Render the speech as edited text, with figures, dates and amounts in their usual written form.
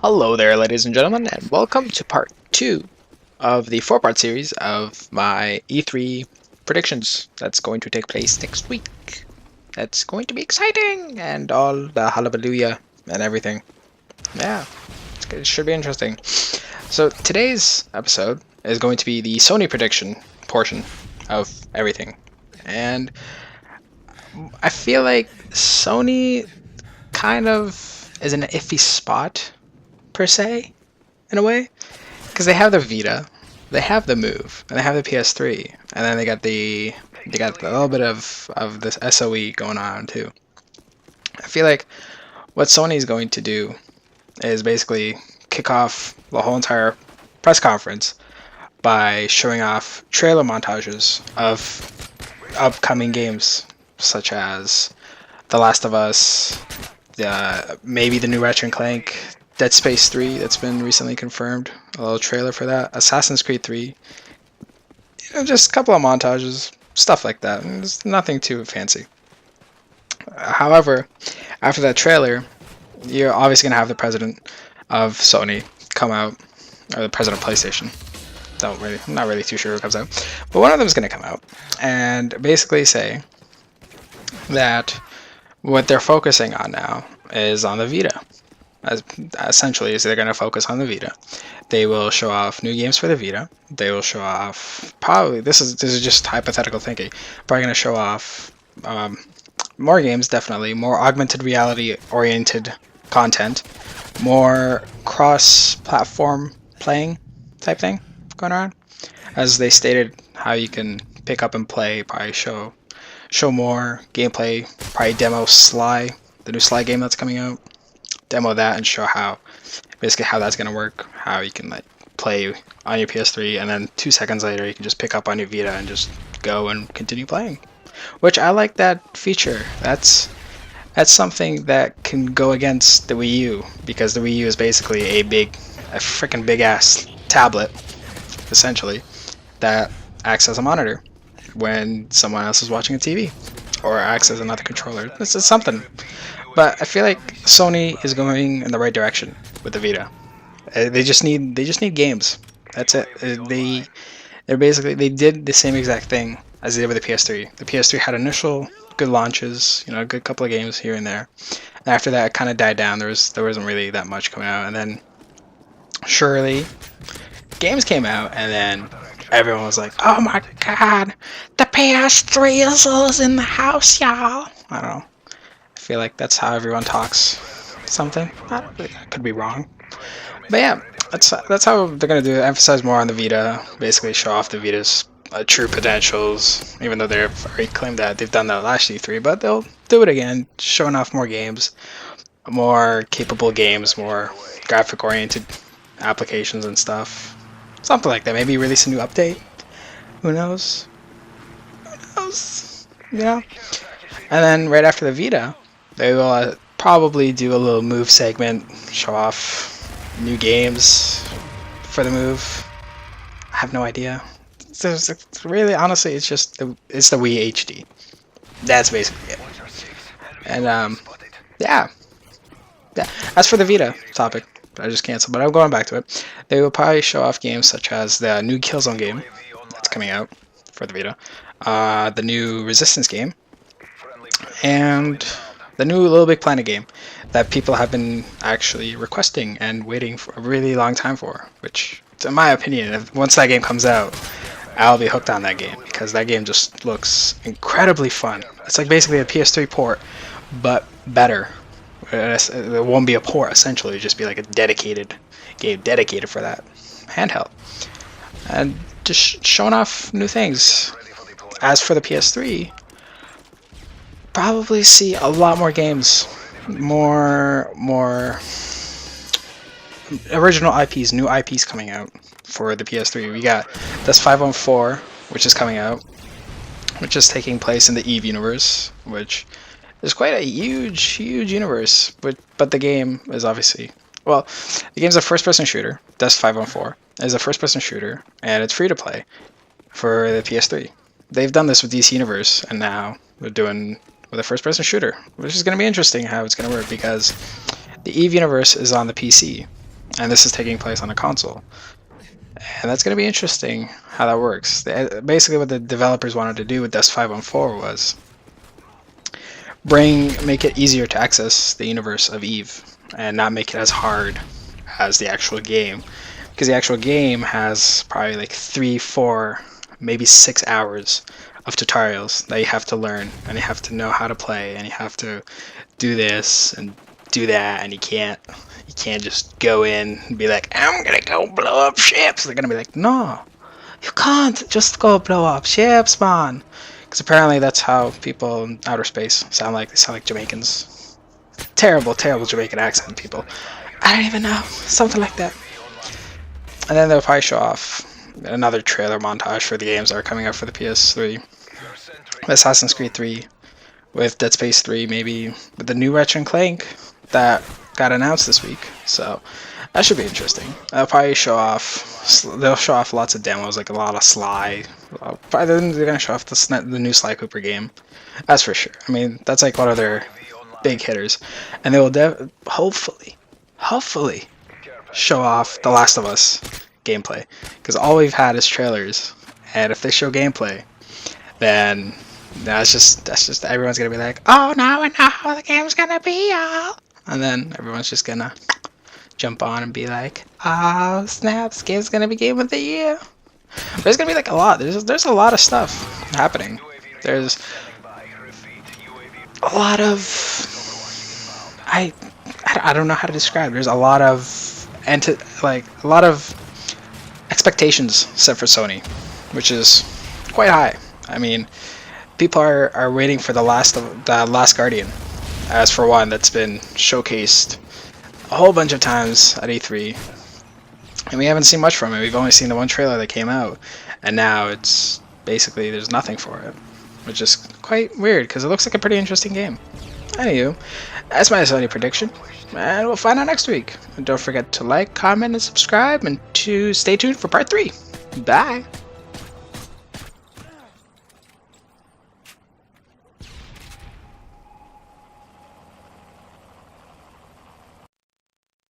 Hello there, ladies and gentlemen, and welcome to part 2 of the 4-part series of my E3 predictions that's going to take place next week. That's going to be exciting, and all the hallelujah and everything. Yeah, it should be interesting. So today's episode is going to be the Sony prediction portion of everything. And I feel like Sony kind of is in an iffy spot per se, in a way, because they have the Vita, they have the Move, and they have the PS3, and then they got a little bit of this SOE going on too. I feel like what Sony's going to do is basically kick off the whole entire press conference by showing off trailer montages of upcoming games such as The Last of Us, maybe the new Ratchet and Clank, Dead Space 3 that's been recently confirmed, a little trailer for that, Assassin's Creed 3, just a couple of montages, stuff like that. It's nothing too fancy. However, after that trailer, you're obviously going to have the president of Sony come out, or the president of PlayStation. I'm not really too sure who comes out, but one of them is going to come out and basically say that what they're focusing on now is on the Vita. Essentially, is they're going to focus on the Vita. They will show off new games for the Vita. They will show off, probably, this is just hypothetical thinking, probably going to show off more games, definitely, more augmented reality oriented content, more cross-platform playing type thing going on. As they stated, how you can pick up and play, probably show more gameplay, probably demo Sly, the new Sly game that's coming out. Demo that and show basically how that's gonna work, how you can like play on your PS3, and then 2 seconds later you can just pick up on your Vita and just go and continue playing. Which I like that feature. That's something that can go against the Wii U, because the Wii U is basically a freaking big ass tablet, essentially, that acts as a monitor when someone else is watching a TV, or acts as another controller. This is something. But I feel like Sony is going in the right direction with the Vita. They just need games. That's it. They did the same exact thing as they did with the PS3. The PS3 had initial good launches, a good couple of games here and there. And after that, it kind of died down. There wasn't really that much coming out, and then surely games came out, and then everyone was like, "Oh my God, the PS3 is in the house, y'all." I don't know. I feel like that's how everyone talks. Something. I could be wrong. But yeah, that's how they're gonna do it. Emphasize more on the Vita. Basically, show off the Vita's true potentials. Even though they've already claimed that they've done that last E3, but they'll do it again, showing off more games, more capable games, more graphic-oriented applications and stuff. Something like that. Maybe release a new update. Who knows? Who knows? And then right after the Vita, they will probably do a little Move segment, show off new games for the Move. I have no idea. Really, honestly, it's the Wii HD. That's basically it. And yeah. As for the Vita topic, I just canceled, but I'm going back to it. They will probably show off games such as the new Killzone game that's coming out for the Vita, the new Resistance game, and the new Little Big Planet game that people have been actually requesting and waiting for a really long time for, which, in my opinion, once that game comes out, I'll be hooked on that game, because that game just looks incredibly fun. It's like basically a PS3 port, but better. It won't be a port, essentially. It'll just be like a dedicated game dedicated for that handheld. And just showing off new things. As for the PS3, probably see a lot more games, more original IPs, new IPs coming out for the PS3. We got Dust 514, which is coming out, which is taking place in the Eve universe, which is quite a huge universe. But the game is obviously, well, the game's a first-person shooter. Dust 514 is a first-person shooter, and it's free to play for the PS3. They've done this with DC Universe, and now they're doing with a first-person shooter, which is going to be interesting how it's going to work, because the Eve universe is on the PC, and this is taking place on a console. And that's going to be interesting how that works. Basically, what the developers wanted to do with Dust 514 was make it easier to access the universe of Eve and not make it as hard as the actual game, because the actual game has probably like 3, 4, maybe 6 hours of tutorials that you have to learn, and you have to know how to play, and you have to do this and do that, and you can't just go in and be like, I'm gonna go blow up ships. They're gonna be like, no, you can't just go blow up ships, man. Because apparently that's how people in outer space sound like. They sound like Jamaicans. Terrible, terrible Jamaican accent, people. I don't even know. Something like that. And then they'll probably show off another trailer montage for the games that are coming out for the PS3. Assassin's Creed 3, with Dead Space 3, maybe with the new Ratchet & Clank that got announced this week. So that should be interesting. They'll probably show off. They'll show off lots of demos, like a lot of Sly. Probably they're gonna show off the new Sly Cooper game. That's for sure. I mean, that's like one of their big hitters, and they will hopefully show off The Last of Us gameplay, because all we've had is trailers, and if they show gameplay, then that's just everyone's gonna be like, oh, now I know how the game's gonna be, y'all. And then everyone's just gonna jump on and be like, oh snap, this game's gonna be Game of the Year. But there's gonna be like a lot. There's a lot of stuff happening. There's a lot of I don't know how to describe. There's a lot of a lot of expectations set for Sony, which is quite high. I mean, people are waiting for the Last Guardian, as for one, that's been showcased a whole bunch of times at E3, and we haven't seen much from it. We've only seen the one trailer that came out, and now it's basically there's nothing for it, which is quite weird because it looks like a pretty interesting game. Anywho, that's my Sony prediction, and we'll find out next week. And don't forget to like, comment, and subscribe, and to stay tuned for part 3. Bye!